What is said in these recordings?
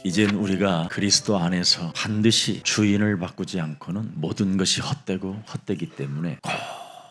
이젠 우리가 그리스도 안에서 반드시 주인을 바꾸지 않고는 모든 것이 헛되고 헛되기 때문에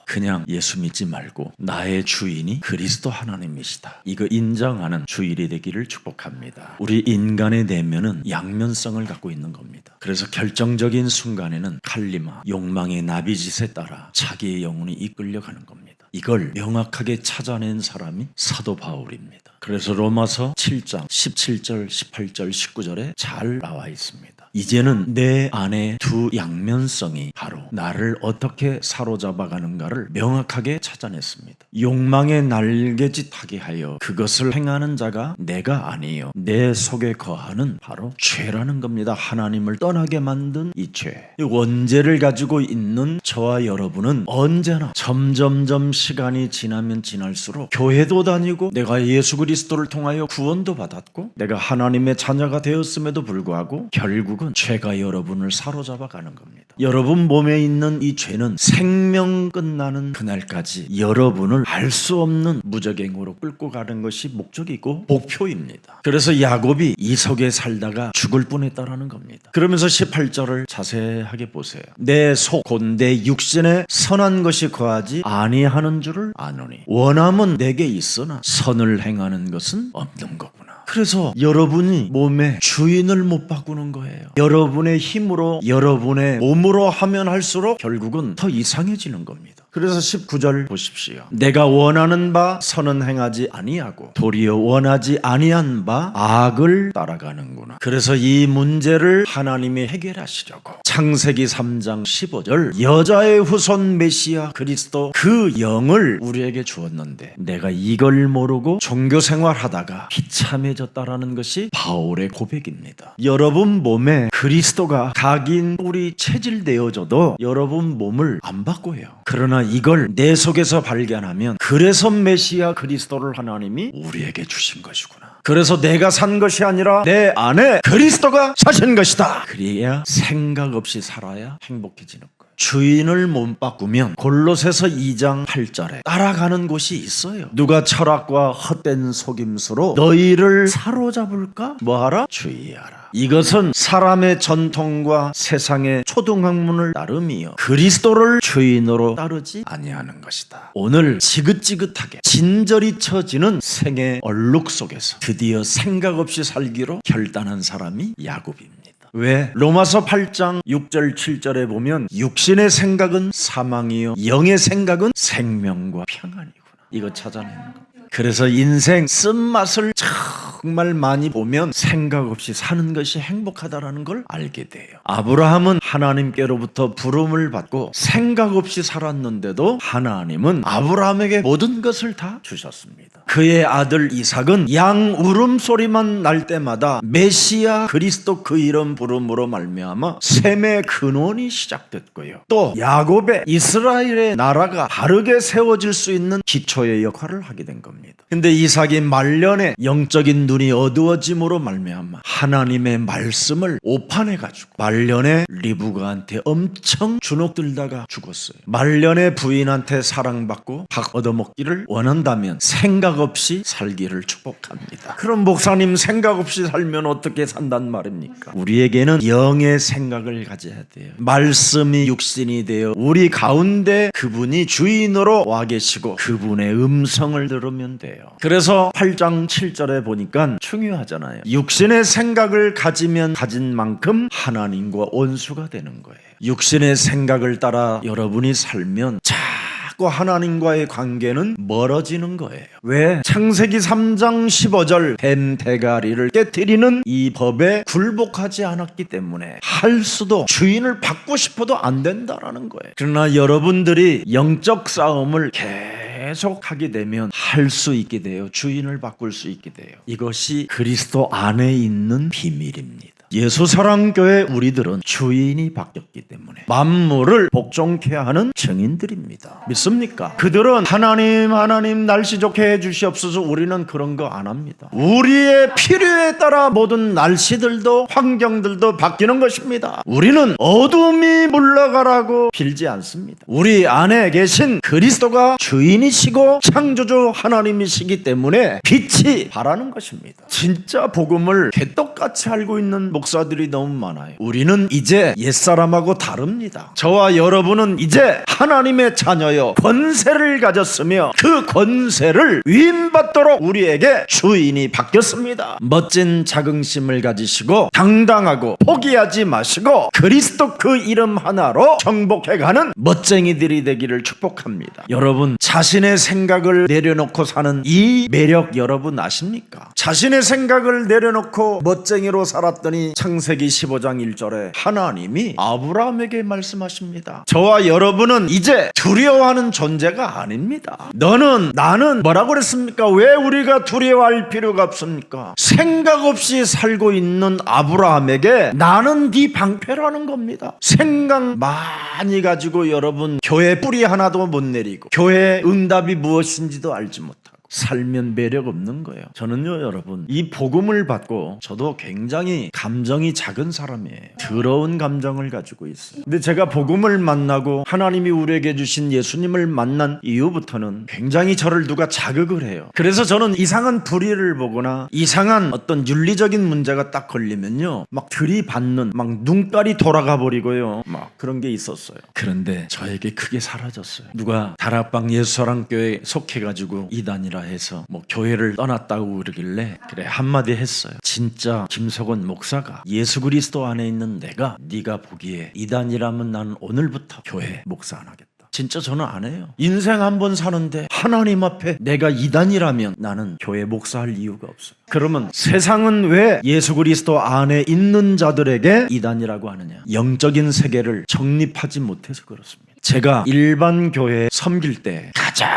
그냥 예수 믿지 말고 나의 주인이 그리스도 하나님이시다, 이거 인정하는 주일이 되기를 축복합니다. 우리 인간의 내면은 양면성을 갖고 있는 겁니다. 그래서 결정적인 순간에는 칼리마, 욕망의 나비짓에 따라 자기의 영혼이 이끌려가는 겁니다. 이걸 명확하게 찾아낸 사람이 사도 바울입니다. 그래서 로마서 7장 17절, 18절, 19절에 잘 나와 있습니다. 이제는 내 안에 두 양면성이 바로 나를 어떻게 사로잡아가는가를 명확하게 찾아냈습니다. 욕망의 날개짓하게 하여 그것을 행하는 자가 내가 아니요 내 속에 거하는 바로 죄라는 겁니다. 하나님을 떠나게 만든 이 죄. 이 원죄를 가지고 있는 저와 여러분은 언제나 점점점 시간이 지나면 지날수록 교회도 다니고 내가 예수 그리스도를 통하여 구원도 받았고 내가 하나님의 자녀가 되었음에도 불구하고 결국은 죄가 여러분을 사로잡아 가는 겁니다. 여러분 몸에 있는 이 죄는 생명 끝나는 그날까지 여러분을 알 수 없는 무저갱으로 끌고 가는 것이 목적이고 목표입니다. 그래서 야곱이 이 속에 살다가 죽을 뻔했다라는 겁니다. 그러면서 18절을 자세하게 보세요. 내 속 곧 내 육신에 선한 것이 거하지 아니하는 줄을 아노니 원함은 내게 있으나 선을 행하는 것은 없는 거구나. 그래서 여러분이 몸의 주인을 못 바꾸는 거예요. 여러분의 힘으로 여러분의 몸으로 하면 할수록 결국은 더 이상해지는 겁니다. 그래서 19절 보십시오. 내가 원하는 바 선은 행하지 아니하고 도리어 원하지 아니한 바 악을 따라가는구나. 그래서 이 문제를 하나님이 해결하시려고 창세기 3장 15절 여자의 후손 메시아 그리스도 그 영을 우리에게 주었는데 내가 이걸 모르고 종교생활하다가 비참해졌다라는 것이 바울의 고백입니다. 여러분 몸에 그리스도가 각인 뿔이 체질되어져도 여러분 몸을 안 바꿔요. 그러나 이걸 내 속에서 발견하면 그래서 메시아 그리스도를 하나님이 우리에게 주신 것이구나. 그래서 내가 산 것이 아니라 내 안에 그리스도가 사신 것이다. 그래야 생각 없이 살아야 행복해지는 거예요. 주인을 못 바꾸면 골로새서 2장 8절에 따라가는 곳이 있어요. 누가 철학과 헛된 속임수로 너희를 사로잡을까? 뭐하라? 주의하라. 이것은 사람의 전통과 세상의 초등학문을 따름이요 그리스도를 주인으로 따르지 아니하는 것이다. 오늘 지긋지긋하게 진저리 처지는 생의 얼룩 속에서 드디어 생각 없이 살기로 결단한 사람이 야곱입니다. 왜? 로마서 8장 6절 7절에 보면 육신의 생각은 사망이요 영의 생각은 생명과 평안이구나. 이거 찾아내는 겁니다. 그래서 인생 쓴맛을 정말 많이 보면 생각 없이 사는 것이 행복하다라는 걸 알게 돼요. 아브라함은 하나님께로부터 부름을 받고 생각 없이 살았는데도 하나님은 아브라함에게 모든 것을 다 주셨습니다. 그의 아들 이삭은 양 울음소리만 날 때마다 메시아 그리스도 그 이름 부름으로 말미암아 셈의 근원이 시작됐고요. 또 야곱의 이스라엘의 나라가 바르게 세워질 수 있는 기초의 역할을 하게 된 겁니다. 근데 이삭이 말년에 영적인 눈이 어두워짐으로 말미암아 하나님의 말씀을 오판해가지고 말년에 리브가한테 엄청 주눅들다가 죽었어요. 말년에 부인한테 사랑받고 밥 얻어먹기를 원한다면 생각 없이 살기를 축복합니다. 그럼 목사님 생각 없이 살면 어떻게 산단 말입니까? 우리에게는 영의 생각을 가져야 돼요. 말씀이 육신이 되어 우리 가운데 그분이 주인으로 와 계시고 그분의 음성을 들으면 돼요. 그래서 8장 7절에 보니까 중요하잖아요. 육신의 생각을 가지면 가진 만큼 하나님과 원수가 되는 거예요. 육신의 생각을 따라 여러분이 살면 자꾸 하나님과의 관계는 멀어지는 거예요. 왜? 창세기 3장 15절 뱀 대가리를 깨트리는 이 법에 굴복하지 않았기 때문에 할 수도 주인을 받고 싶어도 안 된다라는 거예요. 그러나 여러분들이 영적 싸움을 계속 하게 되면 할 수 있게 돼요. 주인을 바꿀 수 있게 돼요. 이것이 그리스도 안에 있는 비밀입니다. 예수사랑교회 우리들은 주인이 바뀌었기 때문에 만물을 복종케 하는 증인들입니다. 믿습니까? 그들은 하나님 날씨 좋게 해주시옵소서, 우리는 그런 거 안 합니다. 우리의 필요에 따라 모든 날씨들도 환경들도 바뀌는 것입니다. 우리는 어둠이 물러가라고 빌지 않습니다. 우리 안에 계신 그리스도가 주인이시고 창조주 하나님이시기 때문에 빛이 바라는 것입니다. 진짜 복음을 개떡같이 알고 있는 목사들이 너무 많아요. 우리는 이제 옛사람하고 다릅니다. 저와 여러분은 이제 하나님의 자녀여 권세를 가졌으며 그 권세를 위임받도록 우리에게 주인이 바뀌었습니다. 멋진 자긍심을 가지시고 당당하고 포기하지 마시고 그리스도 그 이름 하나로 정복해가는 멋쟁이들이 되기를 축복합니다. 여러분, 자신의 생각을 내려놓고 사는 이 매력 여러분 아십니까? 자신의 생각을 내려놓고 멋쟁이로 살았더니 창세기 15장 1절에 하나님이 아브라함에게 말씀하십니다. 저와 여러분은 이제 두려워하는 존재가 아닙니다. 나는 뭐라고 그랬습니까? 왜 우리가 두려워할 필요가 없습니까? 생각 없이 살고 있는 아브라함에게 나는 네 방패라는 겁니다. 생각 많이 가지고 여러분 교회 뿌리 하나도 못 내리고 교회 응답이 무엇인지도 알지 못하고 살면 매력 없는 거예요. 저는요 여러분, 이 복음을 받고 저도 굉장히 감정이 작은 사람이에요. 더러운 감정을 가지고 있어요. 근데 제가 복음을 만나고 하나님이 우리에게 주신 예수님을 만난 이후부터는 굉장히 저를 누가 자극을 해요. 그래서 저는 이상한 불의를 보거나 이상한 어떤 윤리적인 문제가 딱 걸리면요 막 들이받는, 막 눈깔이 돌아가 버리고요, 막 그런 게 있었어요. 그런데 저에게 그게 사라졌어요. 누가 다락방 예수사랑교회 속해가지고 이단이라 해서 뭐 교회를 떠났다고 그러길래 그래 한마디 했어요. 진짜 김석원 목사가 예수 그리스도 안에 있는 내가 네가 보기에 이단이라면 나는 오늘부터 교회 목사 안 하겠다. 진짜 저는 안 해요. 인생 한 번 사는데 하나님 앞에 내가 이단이라면 나는 교회 목사할 이유가 없어요. 그러면 세상은 왜 예수 그리스도 안에 있는 자들에게 이단이라고 하느냐? 영적인 세계를 정립하지 못해서 그렇습니다. 제가 일반 교회 섬길 때 가장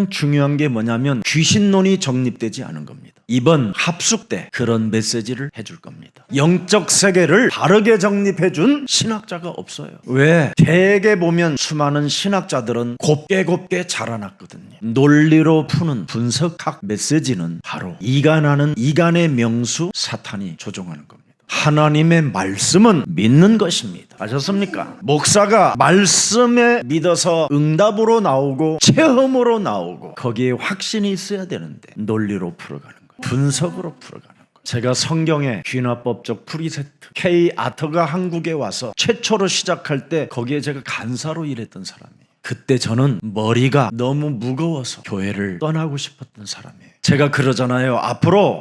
중요한 게 뭐냐면 귀신론이 정립되지 않은 겁니다. 이번 합숙 때 그런 메시지를 해줄 겁니다. 영적 세계를 바르게 정립해준 신학자가 없어요. 왜? 대개 보면 수많은 신학자들은 곱게 자라났거든요. 논리로 푸는 분석학 메시지는 바로 이간하는 이간의 명수 사탄이 조종하는 겁니다. 하나님의 말씀은 믿는 것입니다. 아셨습니까? 목사가 말씀에 믿어서 응답으로 나오고 체험으로 나오고 거기에 확신이 있어야 되는데 논리로 풀어가는 거예요. 분석으로 풀어가는 거예요. 제가 성경의 귀납법적 프리세트 K 아터가 한국에 와서 최초로 시작할 때 거기에 제가 간사로 일했던 사람이에요. 그때 저는 머리가 너무 무거워서 교회를 떠나고 싶었던 사람이에요. 제가 그러잖아요. 앞으로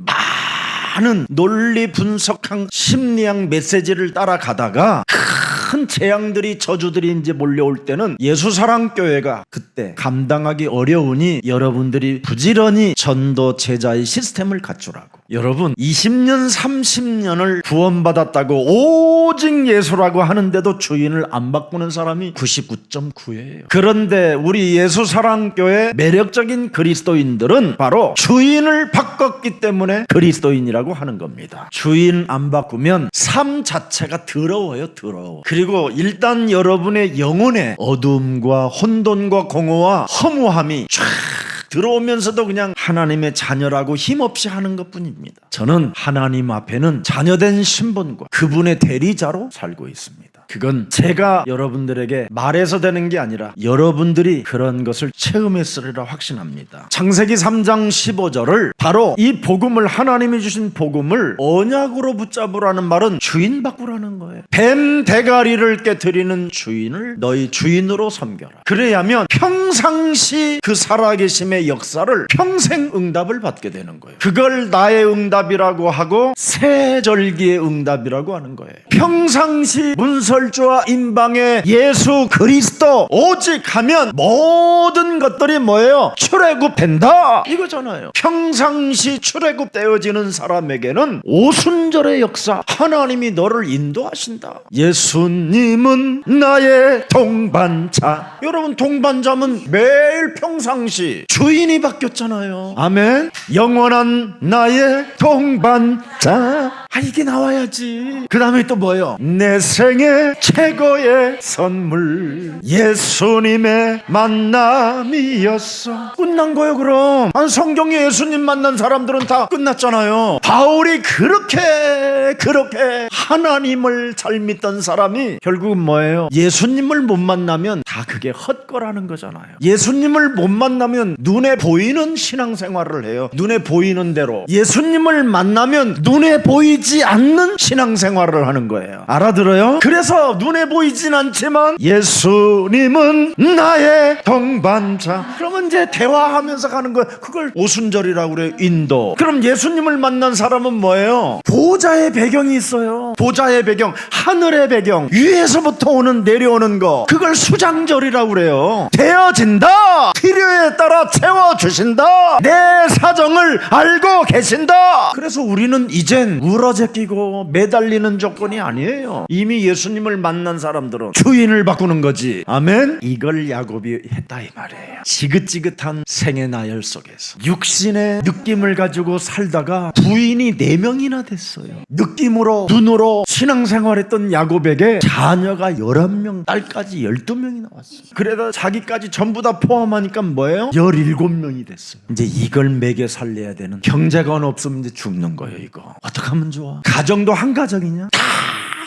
많은 논리 분석한 심리학 메시지를 따라가다가 큰 재앙들이 저주들이 이제 몰려올 때는 예수사랑교회가 그때 감당하기 어려우니 여러분들이 부지런히 전도 제자의 시스템을 갖추라고. 여러분 20년 30년을 구원받았다고 오직 예수라고 하는데도 주인을 안 바꾸는 사람이 99.9예요. 그런데 우리 예수사랑교회 매력적인 그리스도인들은 바로 주인을 바꿨기 때문에 그리스도인이라고 하는 겁니다. 주인 안 바꾸면 삶 자체가 더러워요. 더러워. 그리고 일단 여러분의 영혼에 어둠과 혼돈과 공허와 허무함이 쫙 들어오면서도 그냥 하나님의 자녀라고 힘없이 하는 것뿐입니다. 저는 하나님 앞에는 자녀된 신분과 그분의 대리자로 살고 있습니다. 그건 제가 여러분들에게 말해서 되는 게 아니라 여러분들이 그런 것을 체험했으리라 확신합니다. 창세기 3장 15절을 바로 이 복음을, 하나님이 주신 복음을 언약으로 붙잡으라는 말은 주인 바꾸라는 거예요. 뱀 대가리를 깨트리는 주인을 너희 주인으로 섬겨라. 그래야면 평상시 그 살아계심의 역사를 평생 응답을 받게 되는 거예요. 그걸 나의 응답이라고 하고 새절기의 응답이라고 하는 거예요. 평상시 문설주와 임방의 예수 그리스도 오직 하면 모든 것들이 뭐예요? 출애굽된다 이거잖아요. 평상시 출애굽되어지는 사람에게는 오순절의 역사, 하나님이 너를 인도하신다. 예수님은 나의 동반자. 여러분 동반자면 매일 평상시 주인이 바뀌었잖아요. 아멘. 영원한 나의 동반자. 이게 나와야지. 그 다음에 또 뭐예요? 내 생애 최고의 선물 예수님의 만남이었어. 끝난 거예요. 그럼 성경에 예수님 만난 사람들은 다 끝났잖아요. 바울이 그렇게 하나님을 잘 믿던 사람이 결국은 뭐예요? 예수님을 못 만나면 다 그게 헛거라는 거잖아요. 예수님을 못 만나면 눈에 보이는 신앙생활을 해요. 눈에 보이는 대로. 예수님을 만나면 눈에 보이지 않는 신앙생활을 하는 거예요. 알아들어요? 그래서 눈에 보이진 않지만 예수님은 나의 동반자. 그러면 이제 대화하면서 가는 거예요. 그걸 오순절이라고 그래요. 인도. 그럼 예수님을 만난 사람은 뭐예요? 보좌의 배경이 있어요. 보좌의 배경, 하늘의 배경, 위에서부터 오는 내려오는 거. 그걸 수장절이라고 그래요. 되어진다. 필요에 따라 채워주신다. 내 사정을 알고 계신다. 그래서 우리는 이젠 울어제끼고 매달리는 조건이 아니에요. 이미 예수님을 만난 사람들은 주인을 바꾸는 거지. 아멘. 이걸 야곱이 했다 이 말이에요. 지긋지긋한 생의 나열 속에서 육신의 느낌을 가지고 살다가 부인이 4명이나 됐어요. 느낌으로 눈으로 신앙생활했던 야곱에게 자녀가 11명, 딸까지 12명이 나왔어요. 그래서 자기까지 전부 다 포함하니까 뭐예요? 17명이 됐어요. 이제 이걸 먹여 살려야 되는 경제가 없으면 이제 죽는 거예요. 이거 어떻게 하면 좋아? 가정도 한 가정이냐?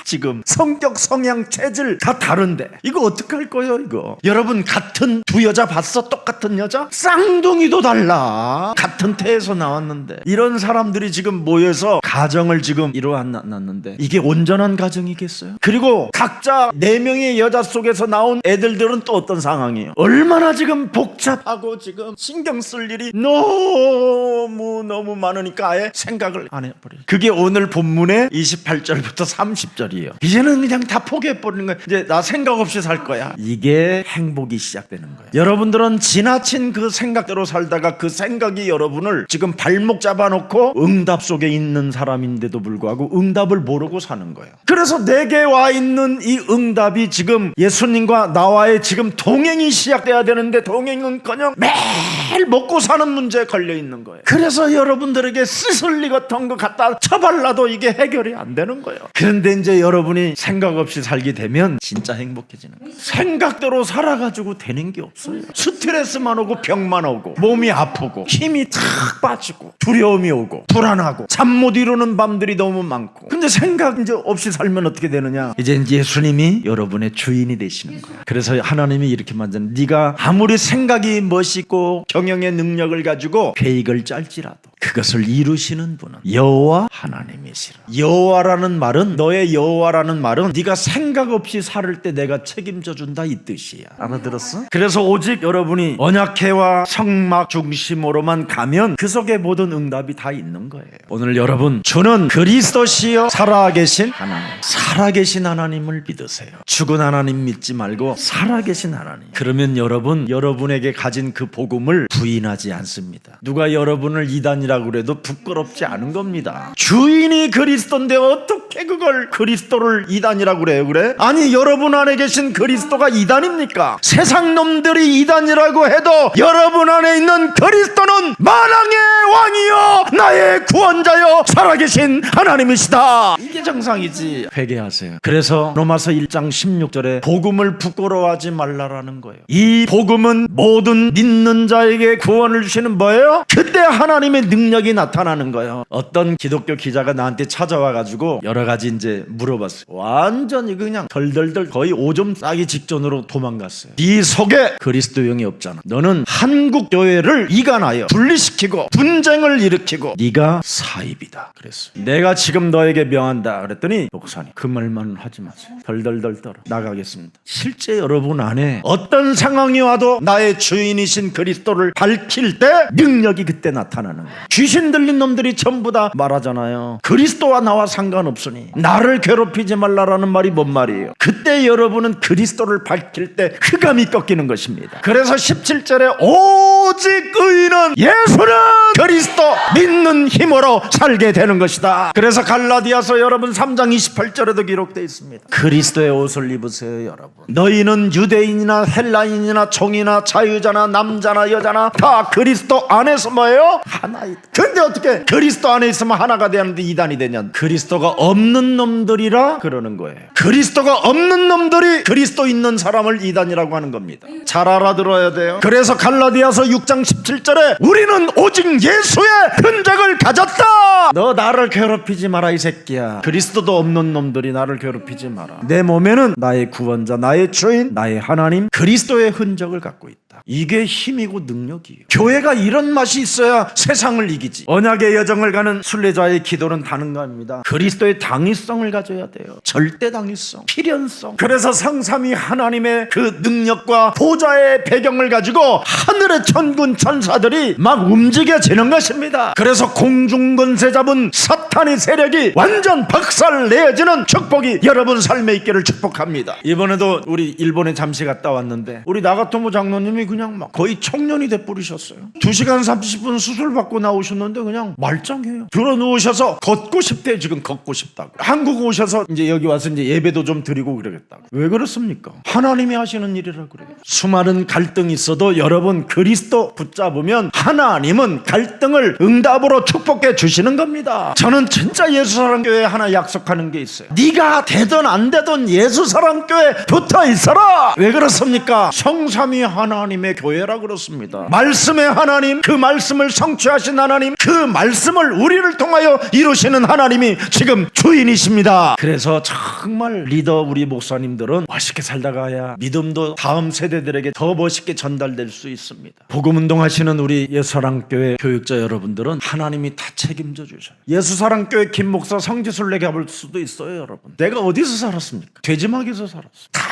지금 성격, 성향, 체질 다 다른데 이거 어떡할 거예요? 이거 여러분 같은 두 여자 봤어? 똑같은 여자? 쌍둥이도 달라. 같은 태에서 나왔는데 이런 사람들이 지금 모여서 가정을 지금 이루어놨는데 이게 온전한 가정이겠어요? 그리고 각자 4명의 여자 속에서 나온 애들들은 또 어떤 상황이에요? 얼마나 지금 복잡하고 지금 신경 쓸 일이 너무 많으니까 아예 생각을 안 해버려요. 그게 오늘 본문의 28절부터 30절 이제는 그냥 다 포기해버리는 거예요. 이제 나 생각 없이 살 거야. 이게 행복이 시작되는 거예요. 여러분들은 지나친 그 생각대로 살다가 그 생각이 여러분을 지금 발목 잡아놓고 응답 속에 있는 사람인데도 불구하고 응답을 모르고 사는 거예요. 그래서 내게 와 있는 이 응답이 지금 예수님과 나와의 지금 동행이 시작돼야 되는데 동행은커녕 매일 먹고 사는 문제에 걸려 있는 거예요. 그래서 여러분들에게 스슬리 같은 거 갖다 쳐발라도 이게 해결이 안 되는 거예요. 그런데 이제 여러분이 생각 없이 살게 되면 진짜 행복해지는 거예요. 생각대로 살아가지고 되는 게 없어요. 스트레스만 오고 병만 오고 몸이 아프고 힘이 탁 빠지고 두려움이 오고 불안하고 잠 못 이루는 밤들이 너무 많고. 근데 생각 이제 없이 살면 어떻게 되느냐? 이제 예수님이 여러분의 주인이 되시는 거예요. 그래서 하나님이 이렇게 만든 네가 아무리 생각이 멋있고 경영의 능력을 가지고 계획을 짤지라도 그것을 이루시는 분은 여호와 하나님이시라. 여호와라는 말은 너의 여호와라는 말은 네가 생각 없이 살을 때 내가 책임져 준다 이 뜻이야. 알아들었어? 그래서 오직 여러분이 언약궤와 성막 중심으로만 가면 그 속에 모든 응답이 다 있는 거예요. 오늘 여러분 주는 그리스도시여 살아계신 하나님. 살아계신 하나님을 믿으세요. 죽은 하나님 믿지 말고 살아계신 하나님. 그러면 여러분에게 가진 그 복음을 부인하지 않습니다. 누가 여러분을 이단이라고 그래도 부끄럽지 않은 겁니다. 주인이 그리스도인데 어떻게 그걸 그리스도를 이단이라고 그래? 아니 여러분 안에 계신 그리스도가 이단입니까? 세상 놈들이 이단이라고 해도 여러분 안에 있는 그리스도는 만왕의 왕이여 나의 구원자여 살아계신 하나님이시다. 이게 정상이지. 회개하세요. 그래서 로마서 1장 16절에 복음을 부끄러워하지 말라라는 거예요. 이 복음은 모든 믿는 자에게 구원을 주시는 뭐예요? 그때 하나님의 능력이 나타나는 거예요. 어떤 기독교 기자가 나한테 찾아와가지고 여러 가지 이제 물어봤어요. 완전히 그냥 덜덜덜 거의 오줌 싸기 직전으로 도망갔어요. 네 속에 그리스도형이 없잖아. 너는 한국 교회를 이간하여 분리시키고 분쟁을 일으키고 네가 사입이다 그랬어요. 내가 지금 너에게 명한다 그랬더니 목사님 그 말만 하지 마세요. 덜덜덜 떨어 나가겠습니다. 실제 여러분 안에 어떤 상황이 와도 나의 주인이신 그리스도를 밝힐 때 능력이 그때 나타나는 거예요. 귀신 들린 놈들이 전부 다 말하잖아요. 그리스도와 나와 상관없으니 나를 괴롭히는 괴롭히지 말라라는 말이 뭔 말이에요? 그때 여러분은 그리스도를 밝힐 때 흑암이 꺾이는 것입니다. 그래서 17절에 오직 의인은 예수는 그리스도 믿는 힘으로 살게 되는 것이다. 그래서 갈라디아서 여러분 3장 28절에도 기록되어 있습니다. 그리스도의 옷을 입으세요. 여러분, 너희는 유대인이나 헬라인이나 종이나 자유자나 남자나 여자나 다 그리스도 안에서 뭐예요? 하나이다. 근데 어떻게 그리스도 안에 있으면 하나가 되는데 이단이 되냐? 그리스도가 없는 놈들이라 그러는 거예요. 그리스도가 없는 놈들이 그리스도 있는 사람을 이단이라고 하는 겁니다. 잘 알아들어야 돼요. 그래서 갈라디아서 6장 17절에 우리는 오직 예수의 흔적을 가졌다. 너 나를 괴롭히지 마라 이 새끼야. 그리스도도 없는 놈들이 나를 괴롭히지 마라. 내 몸에는 나의 구원자, 나의 주인, 나의 하나님 그리스도의 흔적을 갖고 있다. 이게 힘이고 능력이에요. 교회가 이런 맛이 있어야 세상을 이기지. 언약의 여정을 가는 순례자의 기도는 다른 겁니다. 그리스도의 당위성을 가져야 돼요. 절대 당위성, 필연성. 그래서 성삼위 하나님의 그 능력과 보좌의 배경을 가지고 하늘의 천군 천사들이 막 움직여지는 것입니다. 그래서 공중권세 잡은 사탄의 세력이 완전 박살내어지는 축복이 여러분 삶에 있기를 축복합니다. 이번에도 우리 일본에 잠시 갔다 왔는데 우리 나가토모 장로님이 그냥 막 거의 청년이 돼 버리셨어요. 2시간 30분 수술 받고 나오셨는데 그냥 말짱해요. 들어 누우셔서 걷고 싶대. 지금 걷고 싶다고. 한국 오셔서 이제 여기 와서 이제 예배도 좀 드리고 그러겠다고. 왜 그렇습니까? 하나님이 하시는 일이라 그래요. 수많은 갈등이 있어도 여러분 그리스도 붙잡으면 하나님은 갈등을 응답으로 축복해 주시는 겁니다. 저는 진짜 예수사랑교회 하나 약속하는 게 있어요. 네가 되든 안 되든 예수사랑교회 붙어 있어라. 왜 그렇습니까? 성삼위 하나님의 교회라 그렇습니다. 말씀의 하나님, 그 말씀을 성취하신 하나님, 그 말씀을 우리를 통하여 이루시는 하나님이 지금 주인이십니다. 그래서 정말 리더 우리 목사님들은 멋있게 살다가야 믿음도 다음 세대들에게 더 멋있게 전달될 수 있습니다. 복음운동 하시는 우리 예수사랑교회 교육자 여러분들은 하나님이 다 책임져 주셔요. 예수사랑교회 김 목사 성지순례 가볼 수도 있어요. 여러분, 내가 어디서 살았습니까? 돼지막에서 살았어. 다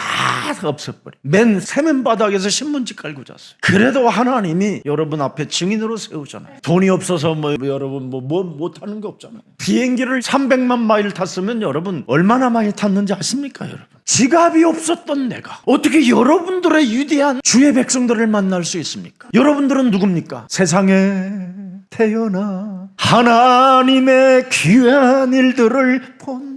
없애버려. 맨 세면바닥에서 신문지 깔고 잤어요. 그래도 하나님이 여러분 앞에 증인으로 세우잖아요. 돈이 없어서 뭐 여러분 뭐 못하는 게 없잖아요. 비행기를 300만 마일 탔으면 여러분 얼마나 많이 탔는지 아십니까? 여러분, 지갑이 없었던 내가 어떻게 여러분들의 위대한 주의 백성들을 만날 수 있습니까? 여러분들은 누굽니까? 세상에 태어나 하나님의 귀한 일들을 본다.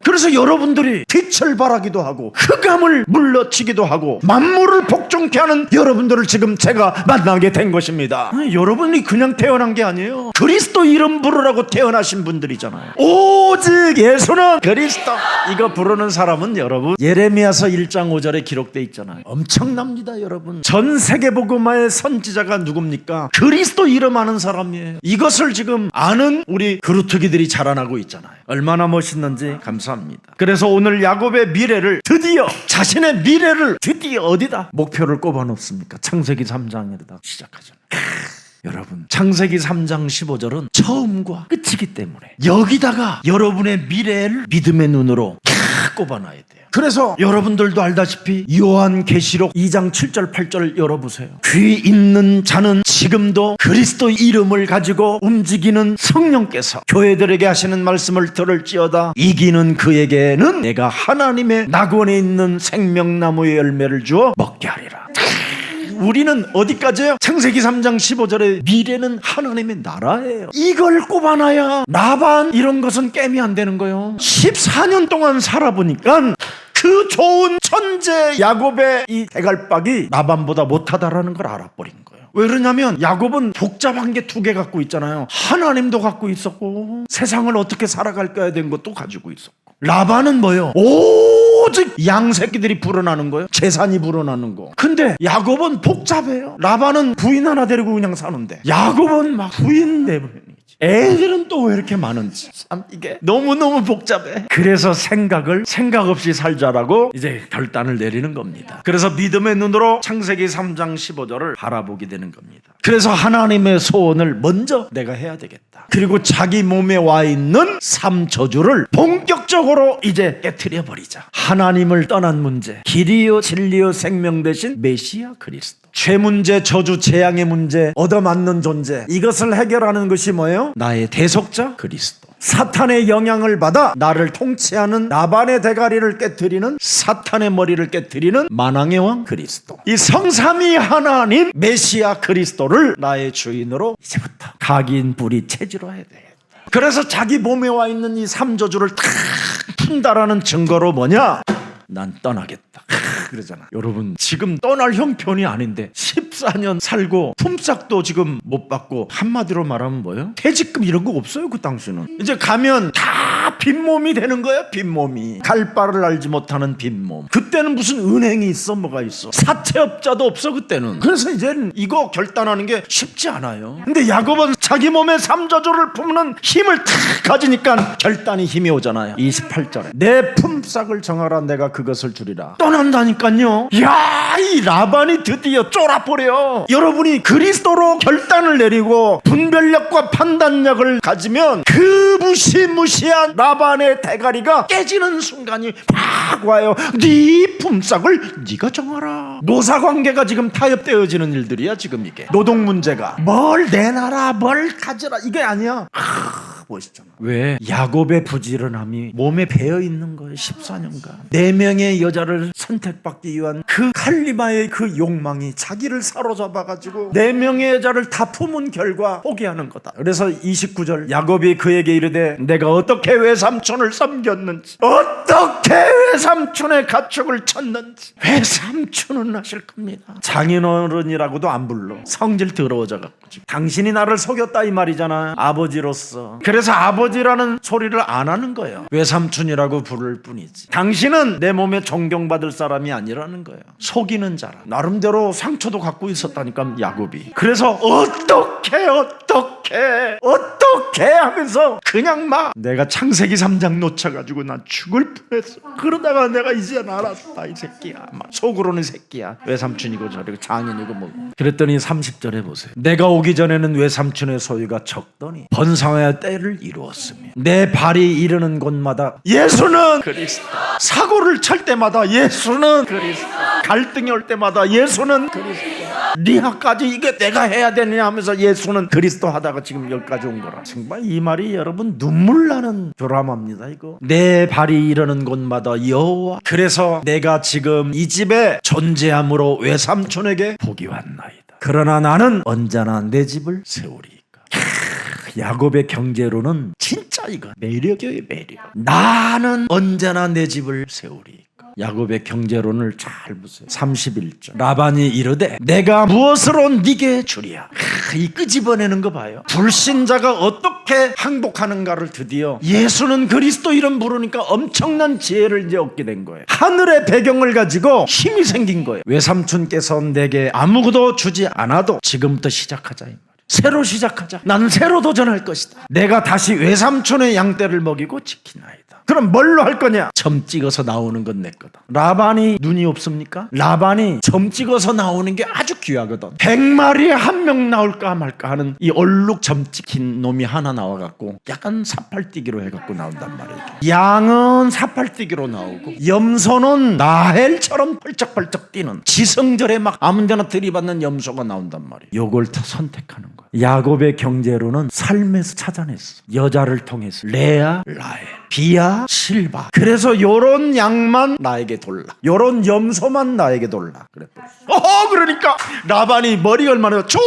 그래서 여러분들이 빛을 발하기도 하고 흑암을 물러치기도 하고 만물을 복종케 하는 여러분들을 지금 제가 만나게 된 것입니다. 여러분이 그냥 태어난 게 아니에요. 그리스도 이름 부르라고 태어나신 분들이잖아요. 오직 예수는 그리스도. 이거 부르는 사람은 여러분 예레미야서 1장 5절에 기록되어 있잖아요. 엄청납니다. 여러분, 전 세계 복음화의 선지자가 누굽니까? 그리스도 이름 아는 사람이에요. 이것을 지금 아는 우리 그루터기들이 자라나고 있잖아요. 얼마나 멋있는지 감사합니다. 그래서 오늘 야곱의 미래를 드디어, 자신의 미래를 드디어 어디다 목표를 꼽아놓습니까? 창세기 3장에다 시작하잖아요. 여러분, 창세기 3장 15절은 처음과 끝이기 때문에 여기다가 여러분의 미래를 믿음의 눈으로 꼽아놔야 돼요. 그래서 여러분들도 알다시피 요한계시록 2장 7절 8절 열어보세요. 귀 있는 자는 지금도 그리스도 이름을 가지고 움직이는 성령께서 교회들에게 하시는 말씀을 들을지어다. 이기는 그에게는 내가 하나님의 낙원에 있는 생명나무의 열매를 주어 먹게 하리라. 우리는 어디까지요? 창세기 3장 15절에 미래는 하나님의 나라예요. 이걸 꼽아놔야 라반 이런 것은 게임이 안 되는 거예요. 14년 동안 살아보니까 그 좋은 천재 야곱의 이 대갈박이 라반보다 못하다라는 걸 알아버린 거예요. 왜 그러냐면 야곱은 복잡한 게 2개 갖고 있잖아요. 하나님도 갖고 있었고 세상을 어떻게 살아갈까에 대한 것도 가지고 있었고, 라반은 뭐예요? 오직 양새끼들이 불어나는 거예요. 재산이 불어나는 거. 근데 야곱은 복잡해요. 라반은 부인 하나 데리고 그냥 사는데 야곱은 막 부인 내버리는 거지. 애들은 또 왜 이렇게 많은지 참 이게 너무너무 복잡해. 그래서 생각 없이 살자라고 이제 결단을 내리는 겁니다. 그래서 믿음의 눈으로 창세기 3장 15절을 바라보게 되는 겁니다. 그래서 하나님의 소원을 먼저 내가 해야 되겠다. 그리고 자기 몸에 와 있는 3저주를 본격적으로 이제 깨트려 버리자. 하나님을 떠난 문제, 길이요 진리요 생명 대신 메시아 그리스도. 죄 문제, 저주, 재앙의 문제, 얻어맞는 존재, 이것을 해결하는 것이 뭐예요? 나의 대속자 그리스도. 사탄의 영향을 받아 나를 통치하는 라반의 대가리를 깨뜨리는, 사탄의 머리를 깨뜨리는 만왕의 왕 그리스도, 이 성삼위 하나님 메시아 그리스도를 나의 주인으로 이제부터 각인 뿌리 체질화해야 돼. 그래서 자기 몸에 와 있는 이 3저주를 탁 푼다라는 증거로 뭐냐? 난 떠나겠다 그러잖아. 여러분, 지금 떠날 형편이 아닌데 14년 살고 품삯도 지금 못 받고, 한마디로 말하면 뭐예요? 퇴직금 이런 거 없어요. 그 당시는 이제 가면 다 빈몸이 되는 거야. 빈몸이, 갈 바를 알지 못하는 빈몸. 그때는 무슨 은행이 있어, 뭐가 있어, 사채업자도 없어 그때는. 그래서 이제는 이거 결단하는 게 쉽지 않아요. 근데 야곱은 자기 몸에 3저주를 품는 힘을 탁 가지니까 결단이 힘이 오잖아요. 28절에 내 품삯을 정하라, 내가 그것을 주리라. 떠난다니까요. 야, 이 라반이 드디어 쫄아버려. 여러분이 그리스도로 결단을 내리고 분별력과 판단력을 가지면 그 무시무시한 라반의 대가리가 깨지는 순간이 팍 와요. 네 품삯을 네가 정하라. 노사관계가 지금 타협되어지는 일들이야. 지금 이게 노동 문제가 뭘 내놔라, 뭘 가져라, 이게 아니야. 멋있잖아. 왜? 야곱의 부지런함이 몸에 배어 있는 거예요. 14년간 4명의 여자를 선택받기 위한 그 칼리마의 그 욕망이 자기를 사로잡아가지고 4명의 여자를 다 품은 결과 포기하는 거다. 그래서 29절 야곱이 그에게 이르되 내가 어떻게 외삼촌을 섬겼는지, 어떻게 외삼촌의 가축을 쳤는지. 외삼촌은 하실 겁니다. 장인어른이라고도 안 불러. 성질 더러워져갖고 지금. 당신이 나를 속였다 이 말이잖아, 아버지로서. 그래서 아버지라는 소리를 안 하는 거예요. 외삼촌이라고 부를 뿐이지. 당신은 내 몸에 존경받을 사람이 아니라는 거예요. 속이는 자라. 나름대로 상처도 갖고 있었다니까 야곱이. 그래서 어떻게 하면서 그냥 막 내가 창세기 3장 놓쳐가지고 난 죽을 뻔했어. 그러다가 내가 이제 알았다, 이 새끼야. 막 속으로는 새끼야. 외삼촌이고 저리고 장인이고 뭐. 그랬더니 30절에 보세요. 내가 오기 전에는 외삼촌의 소유가 적더니 번성하여 때를 이루었으며 내 발이 이르는 곳마다 예수는 그리스도. 사고를 칠 때마다 예수는 그리스도. 갈등이 올 때마다 예수는 그리스도. 리하까지 이게 내가 해야 되느냐 하면서 예수는 그리스도 하다가 지금 여기까지 온 거라. 정말 이 말이 여러분 눈물 나는 드라마입니다. 이거 내 발이 이르는 곳마다 여호와. 그래서 내가 지금 이 집에 존재함으로 외삼촌에게 복이 왔나이다. 그러나 나는 언제나 내 집을 세우리이까. 야곱의 경제로는 진짜 이거 매력이에요. 매력. 나는 언제나 내 집을 세우리이까. 야곱의 경제론을 잘 보세요. 31절 라반이 이르되 내가 무엇으로 네게 주리야. 이 끄집어내는 거 봐요. 불신자가 어떻게 항복하는가를 드디어 예수는 그리스도 이름 부르니까 엄청난 지혜를 이제 얻게 된 거예요. 하늘의 배경을 가지고 힘이 생긴 거예요. 외삼촌께서 내게 아무것도 주지 않아도 지금부터 시작하자 이 말이에요. 새로 시작하자. 나는 새로 도전할 것이다. 내가 다시 외삼촌의 양떼를 먹이고 지키나이다. 그럼 뭘로 할 거냐? 점 찍어서 나오는 건 내 거다. 라반이 눈이 없습니까? 라반이 점 찍어서 나오는 게 아주 귀하거든. 100마리에 1명 나올까 말까 하는 이 얼룩 점 찍힌 놈이 하나 나와갖고 약간 사팔뛰기로 해갖고 나온단 말이에요. 양은 사팔뛰기로 나오고 염소는 나헬처럼 펄쩍펄쩍 뛰는, 지성절에 막 아무데나 들이받는 염소가 나온단 말이에요. 요걸 다 선택하는 거야. 야곱의 경제로는 삶에서 찾아냈어. 여자를 통해서 레아, 라헬, 비아, 실바. 그래서 요런 양만 나에게 돌라, 요런 염소만 나에게 돌라 그랬더니 그러니까 라반이 머리가 얼마나 좋아.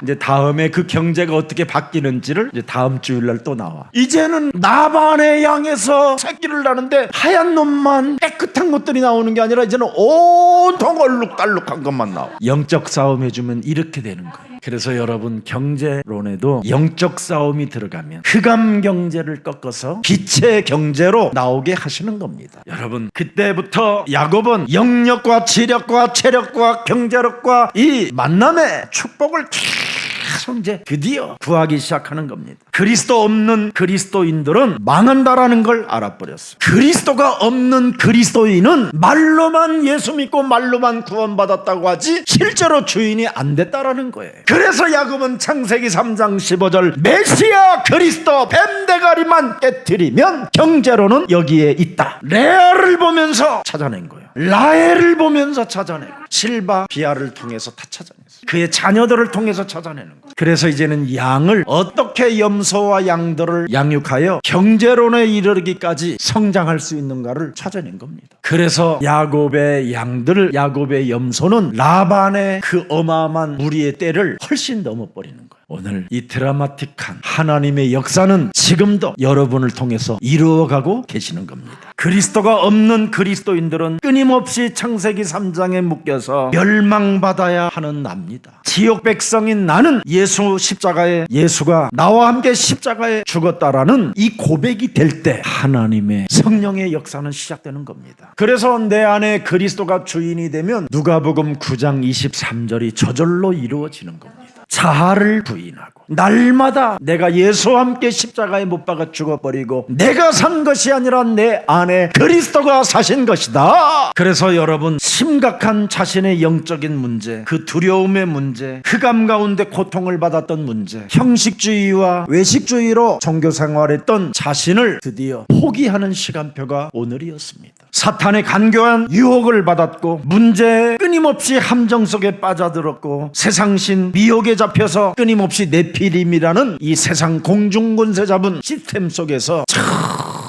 이제 다음에 그 경제가 어떻게 바뀌는지를 이제 다음 주일날 또 나와. 이제는 나반의 양에서 새끼를 낳는데 하얀 놈만 깨끗한 것들이 나오는 게 아니라 이제는 온통 얼룩달룩한 것만 나와. 영적 싸움 해주면 이렇게 되는 거예요. 그래서 여러분 경제론에도 영적 싸움이 들어가면 흑암 경제를 꺾어서 빛의 경제로 나오게 하시는 겁니다. 여러분 그때부터 야곱은 영력과 지력과 체력과 경제력과 이 만남의 축복을 계속 이제 드디어 구하기 시작하는 겁니다. 그리스도 없는 그리스도인들은 망한다라는 걸 알아버렸어요. 그리스도가 없는 그리스도인은 말로만 예수 믿고 말로만 구원받았다고 하지 실제로 주인이 안 됐다라는 거예요. 그래서 야곱은 창세기 3장 15절 메시아 그리스도 뱀대가리만 깨트리면 경제로는 여기에 있다. 레아를 보면서 찾아낸 거예요. 라헬을 보면서 찾아내고 실바 비아를 통해서 다 찾아냈어요. 그의 자녀들을 통해서 찾아내는 거예요. 그래서 이제는 양을 어떻게 염소와 양들을 양육하여 경제론에 이르기까지 성장할 수 있는가를 찾아낸 겁니다. 그래서 야곱의 양들을, 야곱의 염소는 라반의 그 어마어마한 무리의 때를 훨씬 넘어버리는 거예요. 오늘 이 드라마틱한 하나님의 역사는 지금도 여러분을 통해서 이루어가고 계시는 겁니다. 그리스도가 없는 그리스도인들은 끊임없이 창세기 3장에 묶여서 멸망받아야 하는 납니다. 지옥 백성인 나는 예수가 나와 함께 십자가에 죽었다라는 이 고백이 될 때 하나님의 성령의 역사는 시작되는 겁니다. 그래서 내 안에 그리스도가 주인이 되면 누가복음 9장 23절이 저절로 이루어지는 겁니다. 자아를 부인하고 날마다 내가 예수와 함께 십자가에 못 박아 죽어버리고 내가 산 것이 아니라 내 안에 그리스도가 사신 것이다. 그래서 여러분, 심각한 자신의 영적인 문제, 그 두려움의 문제, 흑암 가운데 고통을 받았던 문제, 형식주의와 외식주의로 종교 생활했던 자신을 드디어 포기하는 시간표가 오늘이었습니다. 사탄의 간교한 유혹을 받았고 문제에 끊임없이 함정 속에 빠져들었고 세상신 미혹에 잡혀서 끊임없이 네피림이라는 이 세상 공중권세 잡은 시스템 속에서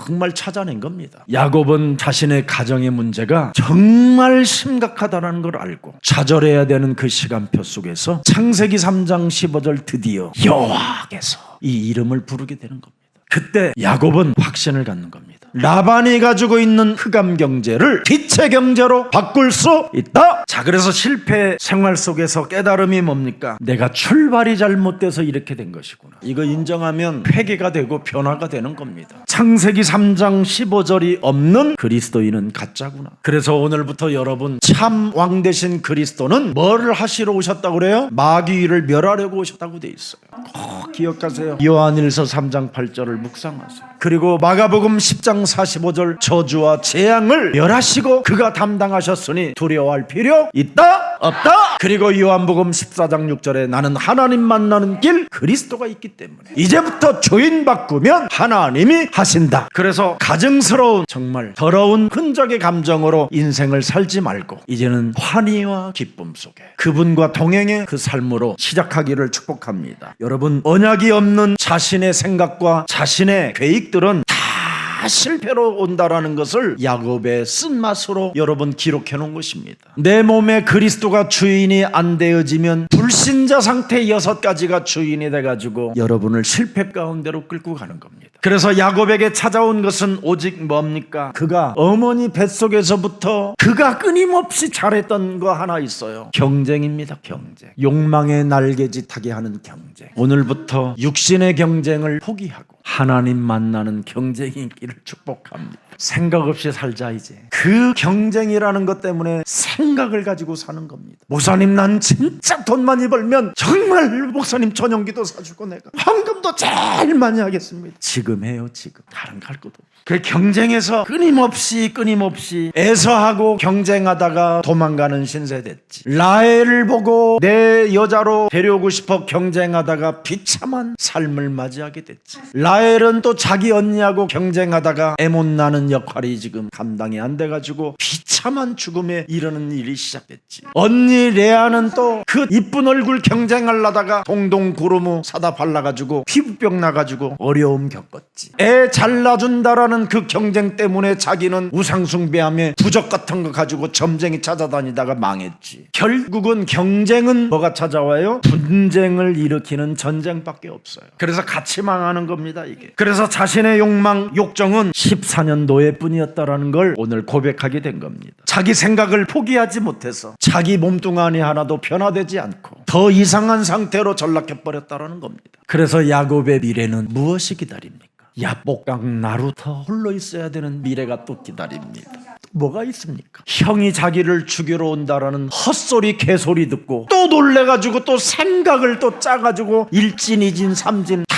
정말 찾아낸 겁니다. 야곱은 자신의 가정의 문제가 정말 심각하다는 걸 알고 좌절해야 되는 그 시간표 속에서 창세기 3장 15절 드디어 여호와께서 이 이름을 부르게 되는 겁니다. 그때 야곱은 확신을 갖는 겁니다. 라반이 가지고 있는 흑암 경제를 빛의 경제로 바꿀 수 있다. 자, 그래서 실패 생활 속에서 깨달음이 뭡니까? 내가 출발이 잘못돼서 이렇게 된 것이구나. 이거 인정하면 회개가 되고 변화가 되는 겁니다. 창세기 3장 15절이 없는 그리스도인은 가짜구나. 그래서 오늘부터 여러분, 참 왕 되신 그리스도는 뭘 하시러 오셨다고 그래요? 마귀를 멸하려고 오셨다고 돼 있어요. 꼭 기억하세요. 요한일서 3장 8절을 묵상하세요. 그리고 마가복음 10장 45절 저주와 재앙을 멸하시고 그가 담당하셨으니 두려워할 필요 있다? 없다? 그리고 요한복음 14장 6절에 나는 하나님 만나는 길 그리스도가 있기 때문에 이제부터 주인 바꾸면 하나님이 하신다. 그래서 가증스러운 정말 더러운 흔적의 감정으로 인생을 살지 말고 이제는 환희와 기쁨 속에 그분과 동행의 그 삶으로 시작하기를 축복합니다. 여러분, 언약이 없는 자신의 생각과 자신의 계획들은 다 실패로 온다라는 것을 야곱의 쓴맛으로 여러분 기록해 놓은 것입니다. 내 몸에 그리스도가 주인이 안 되어지면 불신자 상태 6가지가 주인이 돼가지고 여러분을 실패 가운데로 끌고 가는 겁니다. 그래서 야곱에게 찾아온 것은 오직 뭡니까? 그가 어머니 뱃속에서부터 그가 끊임없이 잘했던 거 하나 있어요. 경쟁입니다. 경쟁. 욕망의 날개짓하게 하는 경쟁. 오늘부터 육신의 경쟁을 포기하고 하나님 만나는 경쟁이 있기를 축복합니다. 생각 없이 살자. 이제 그 경쟁이라는 것 때문에 생각을 가지고 사는 겁니다. 목사님, 난 진짜 돈 많이 벌면 정말 목사님 전용기도 사주고 내가 헌금도 제일 많이 하겠습니다. 지금 해요. 지금 다른 갈 것도 없어. 그 경쟁에서 끊임없이 애서하고 경쟁하다가 도망가는 신세 됐지. 라헬을 보고 내 여자로 데려오고 싶어 경쟁하다가 비참한 삶을 맞이하게 됐지. 라헬은 또 자기 언니하고 경쟁하다가 애 못 낳는 역할이 지금 감당이 안 돼가지고 비참한 죽음에 이르는 일이 시작됐지. 언니 레아는 또 그 이쁜 얼굴 경쟁하려다가 동동구르무 사다 발라가지고 피부병 나가지고 어려움 겪었지. 애 잘라준다라는 그 경쟁 때문에 자기는 우상숭배하며 부적 같은 거 가지고 점쟁이 찾아다니다가 망했지. 결국은 경쟁은 뭐가 찾아와요? 분쟁을 일으키는 전쟁밖에 없어요. 그래서 같이 망하는 겁니다, 이게. 그래서 자신의 욕망, 욕정은 14년 노예뿐이었다라는 걸 오늘 고백하게 된 겁니다. 자기 생각을 포기하지 못해서 자기 몸뚱아리 하나도 변화되지 않고 더 이상한 상태로 전락해버렸다라는 겁니다. 그래서 야곱의 미래는 무엇이 기다립니까? 야복강 나루터 홀로 있어야 되는 미래가 또 기다립니다. 뭐가 있습니까? 형이 자기를 죽이러 온다라는 헛소리 개소리 듣고 또 놀래가지고 또 생각을 또 짜가지고 일진이진 삼진 다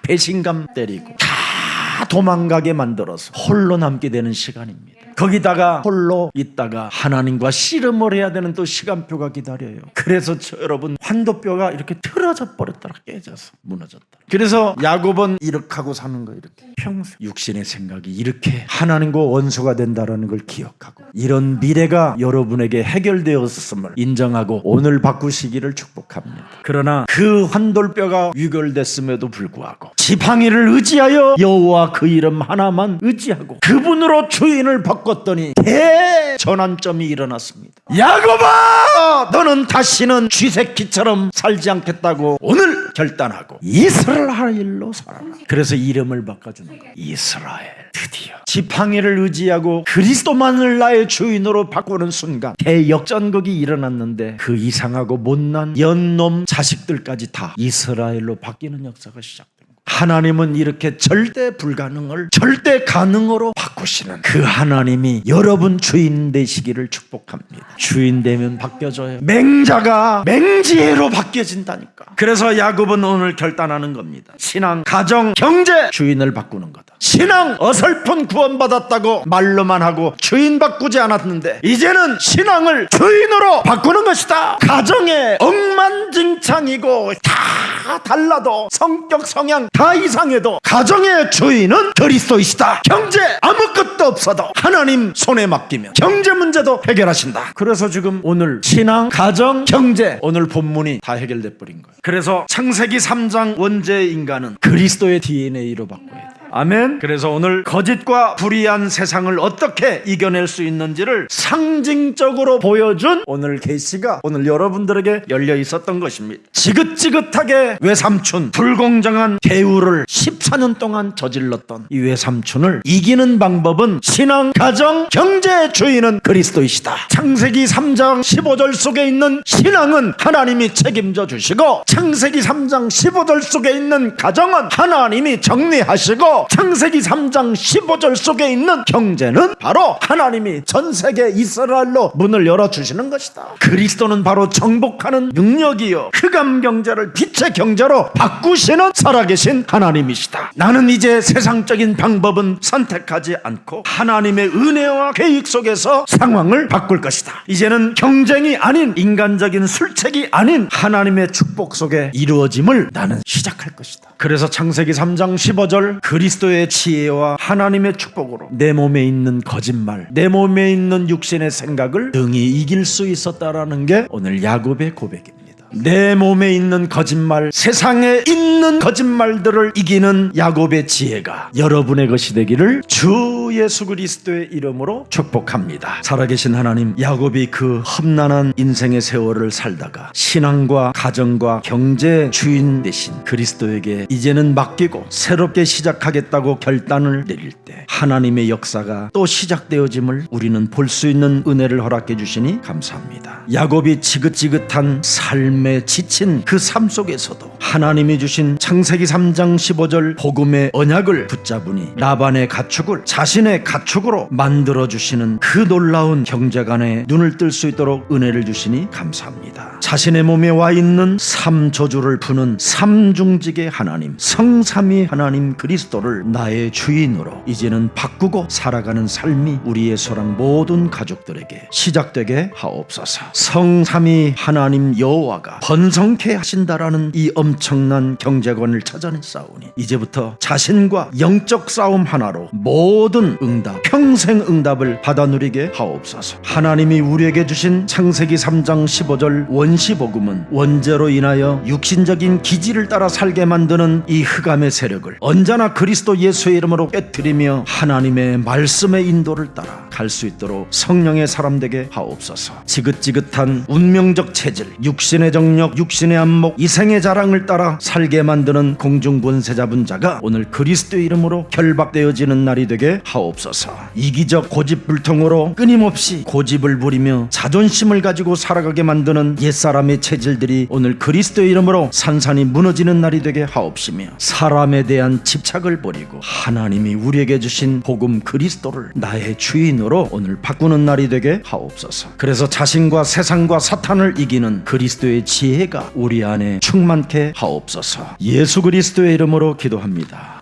배신감 때리고 다 도망가게 만들어서 홀로 남게 되는 시간입니다. 거기다가 홀로 있다가 하나님과 씨름을 해야 되는 또 시간표가 기다려요. 그래서 여러분 환도뼈가 이렇게 틀어져 버렸더라. 깨져서 무너졌다. 그래서 야곱은 이렇게 하고 사는 거예요. 이렇게 평생 육신의 생각이 이렇게 하나님과 원수가 된다는 걸 기억하고 이런 미래가 여러분에게 해결되었음을 인정하고 오늘 바꾸시기를 축복합니다. 그러나 그 환돌뼈가 위결됐음에도 불구하고 지팡이를 의지하여 여호와 그 이름 하나만 의지하고 그분으로 주인을 바꿨더니 대전환점이 일어났습니다. 야곱아, 너는 다시는 쥐새끼처럼 살지 않겠다고 오늘 결단하고 이스라엘로 살아라. 그래서 이름을 바꿔주는 거야. 이스라엘. 드디어 지팡이를 의지하고 그리스도만을 나의 주인으로 바꾸는 순간 대역전극이 일어났는데 그 이상하고 못난 연놈 자식들까지 다 이스라엘로 바뀌는 역사가 시작됩니다. 하나님은 이렇게 절대 불가능을 절대 가능으로 바꾸시는 그 하나님이 여러분 주인 되시기를 축복합니다. 주인 되면 바뀌어져요. 맹자가 맹지혜로 바뀌어진다니까. 그래서 야곱은 오늘 결단하는 겁니다. 신앙, 가정, 경제 주인을 바꾸는 거다. 신앙 어설픈 구원받았다고 말로만 하고 주인 바꾸지 않았는데 이제는 신앙을 주인으로 바꾸는 것이다. 가정에 억만장창이고 다 달라도 성격 성향 다 이상해도 가정의 주인은 그리스도이시다. 경제 아무것도 없어도 하나님 손에 맡기면 경제 문제도 해결하신다. 그래서 지금 오늘 신앙, 가정, 경제 오늘 본문이 다 해결돼 버린 거예요. 그래서 창세기 3장 원죄 인간은 그리스도의 DNA로 바꿔야 돼. 아멘. 그래서 오늘 거짓과 불의한 세상을 어떻게 이겨낼 수 있는지를 상징적으로 보여준 오늘 계시가 오늘 여러분들에게 열려 있었던 것입니다. 지긋지긋하게 외삼촌 불공정한 계우를 14년 동안 저질렀던 이 외삼촌을 이기는 방법은 신앙, 가정, 경제의 주인은 그리스도이시다. 창세기 3장 15절 속에 있는 신앙은 하나님이 책임져 주시고 창세기 3장 15절 속에 있는 가정은 하나님이 정리하시고 창세기 3장 15절 속에 있는 경제는 바로 하나님이 전 세계 이스라엘로 문을 열어주시는 것이다. 그리스도는 바로 정복하는 능력이요 흑암 경제를 빛의 경제로 바꾸시는 살아계신 하나님이시다. 나는 이제 세상적인 방법은 선택하지 않고 하나님의 은혜와 계획 속에서 상황을 바꿀 것이다. 이제는 경쟁이 아닌 인간적인 술책이 아닌 하나님의 축복 속에 이루어짐을 나는 시작할 것이다. 그래서 창세기 3장 15절 그리스도의 지혜와 하나님의 축복으로 내 몸에 있는 거짓말, 내 몸에 있는 육신의 생각을 능히 이길 수 있었다라는 게 오늘 야곱의 고백입니다. 내 몸에 있는 거짓말, 세상에 있는 거짓말들을 이기는 야곱의 지혜가 여러분의 것이 되기를 주 예수 그리스도의 이름으로 축복합니다. 살아계신 하나님, 야곱이 그 험난한 인생의 세월을 살다가 신앙과 가정과 경제의 주인 대신 그리스도에게 이제는 맡기고 새롭게 시작하겠다고 결단을 내릴 때 하나님의 역사가 또 시작되어짐을 우리는 볼 수 있는 은혜를 허락해 주시니 감사합니다. 야곱이 지긋지긋한 삶에 지친 그 삶 속에서도 하나님이 주신 창세기 3장 15절 복음의 언약을 붙잡으니 라반의 가축을 자신의 가축으로 만들어주시는 그 놀라운 경제관에 눈을 뜰 수 있도록 은혜를 주시니 감사합니다. 자신의 몸에 와 있는 삼저주를 푸는 삼중직의 하나님, 성삼위 하나님 그리스도를 나의 주인으로 이제는 바꾸고 살아가는 삶이 우리의 소랑 모든 가족들에게 시작되게 하옵소서. 성삼위 하나님 여호와가 번성케 하신다라는 이 엄청난 경제관을 찾아내 싸우니 이제부터 자신과 영적 싸움 하나로 모든 응답, 평생 응답을 받아 누리게 하옵소서. 하나님이 우리에게 주신 창세기 3장 15절 원시복음은 원죄로 인하여 육신적인 기질을 따라 살게 만드는 이 흑암의 세력을 언제나 그리스도 예수의 이름으로 깨뜨리며 하나님의 말씀의 인도를 따라 갈 수 있도록 성령의 사람 되게 하옵소서. 지긋지긋한 운명적 체질, 육신의 정력, 육신의 안목, 이생의 자랑을 따라 살게 만드는 공중권세자분 자가 오늘 그리스도의 이름으로 결박되어지는 날이 되게 하옵소서. 이기적 고집불통으로 끊임없이 고집을 부리며 자존심을 가지고 살아가게 만드는 옛사람의 체질들이 오늘 그리스도의 이름으로 산산이 무너지는 날이 되게 하옵시며 사람에 대한 집착을 버리고 하나님이 우리에게 주신 복음 그리스도를 나의 주인으로 오늘 바꾸는 날이 되게 하옵소서. 그래서 자신과 세상과 사탄을 이기는 그리스도의 지혜가 우리 안에 충만케 하옵소서. 예수 그리스도의 이름으로 기도합니다.